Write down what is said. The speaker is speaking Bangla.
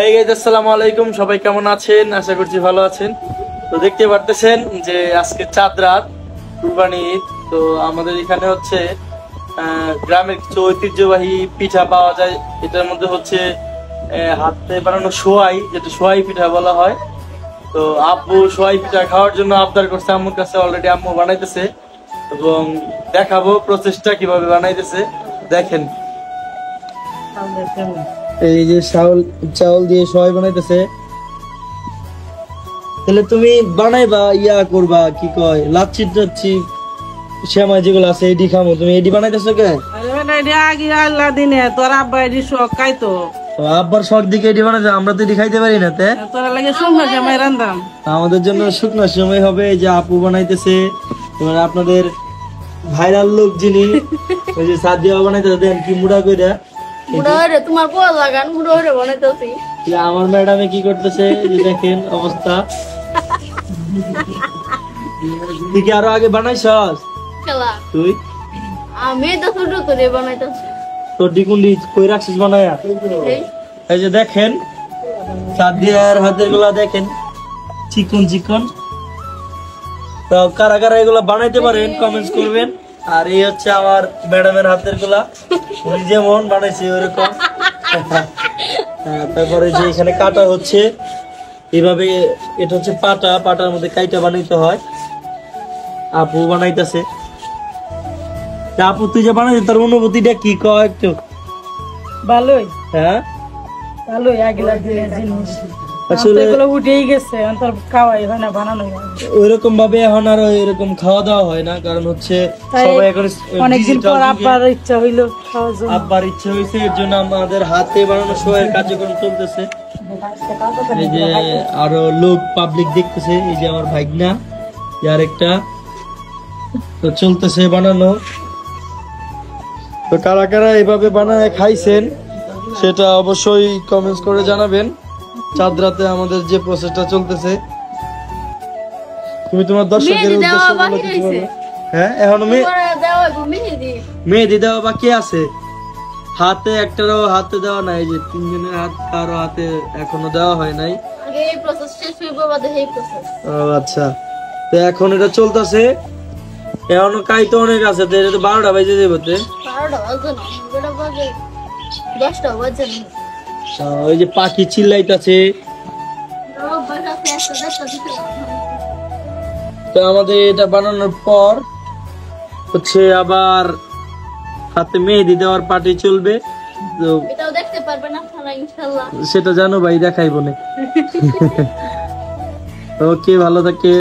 এই গাইস, আসসালামু আলাইকুম। সবাই কেমন আছেন? আশা করছি ভালো আছেন। তো দেখতে পারতেছেন যে আজকে চাঁদ রাত, কুরবানি ঈদ। তো আমাদের এখানে হচ্ছে গ্রামের কিছু ঐতিহ্যবাহী পিঠা পাওয়া যায়। এটার মধ্যে হচ্ছে হাতে বানানো সোয়াই, যেটা সোয়াই পিঠা বলা হয়। তো আব্বু সোয়াই পিঠা খাওয়ার জন্য আবদার করছে আম্মুর কাছে। অলরেডি আম্মু বানাইতেছে এবং দেখাবো প্রসেসটা কিভাবে বানাইতেছে। দেখেন, এই যে চাউল দিয়ে সবাই বানাইতেছে। তাহলে তুমি বানাইবা, ইয়া করবা, কি কয়, লাচ্ছি টাচ্ছি শ্যামাই যেগুলো আছে এডি খামো। তুমি এডি বানাইতেছো কে? আব্বার শখ দিকে এডি বানাইছে, আমরা তো এডি খাইতে পারি না। আমাদের জন্য শুকনো সময় হবে। এই যে আপু বানাইতেছে, তোমার আপনাদের ভাইরাল লোক যিনি, ওই যে সাদিয়া বানাইতেছে। দেন কি মুড়া কইরা আমার ম্যাডামে কি করতেছে, দেখেন অবস্থা। তুই কি আরো আগে বানাইছস? তুই আমি তো ছোট করে বানাইতেছি। তোর ডিকুন্ডি কই রাখছিস বানায়া? এই যে দেখেন সাদিয়ার হাতের গুলা, দেখেন চিকন চিকন। তো কারা কারা এগুলা বানাইতে পারেন কমেন্টস করবেন। আর এই হচ্ছে আমার ম্যাডামের হাতের গুলা, উনি যেমন বানাইছে ওরকম। তারপরে যে এখানে কাটা হচ্ছে এইভাবে, এটা হচ্ছে পাটার মধ্যে কাইটা বানাইতে হয়। আপু বানাইতেছে। আপু তুই যে বানাইছিস, তার অনুভূতিটা কি কয় একটু? ভালোই, হ্যাঁ ভালোই। আগের দিনের জিনিস আসলে এগুলো উঠেই গেছে, তার খাওয়াই হয় না, বানানো হয় না। ওইরকম ভাবে এখন আর এরকম খাওয়া দাওয়া হয় না, কারণ হচ্ছে সবাই এখন অনেকদিন পর আব্বার ইচ্ছা হইলো খাওয়ার জন্য। আব্বার ইচ্ছা হয়েছে, এর জন্য আমাদের হাতে বানানো সোয়ের কার্যক্রম চলতেছে। এই যে আরো লোক পাবলিক দেখতেছে, এই যে আমার ভাইগনা আর একটা, তো চলতেছে বানানো। তো কারা কারা এইভাবে বানায় খাইছেন সেটা অবশ্যই কমেন্টস করে জানাবেন। চাঁদ রাতে আমাদের যে প্রসেসটা চলতেছে, তুমি তোমার দর্শকদের উদ্দেশ্যে বলো কিছু বলো। হ্যাঁ, এখনো মেহেদি দেওয়া বাকি আছে। হাতে একটারও হাতে দেওয়া নাই, যে তিনজনের হাত কারো হাতে এখনো দেওয়া হয় নাই। ও আচ্ছা, তো এখন এটা চলতেছে। এখনো কাই তো অনেক আছে, তো এটা তো 12টা বাজে যাবে। ওই যে পাখি চিল্লাইতেছে। তো আমাদের এটা বানানোর পর হচ্ছে আবার হাতে মেহেদি দেওয়ার পার্টি চলবে। তো সেটা জানো ভাই, দেখাইবো না। ওকে, ভালো থাকে।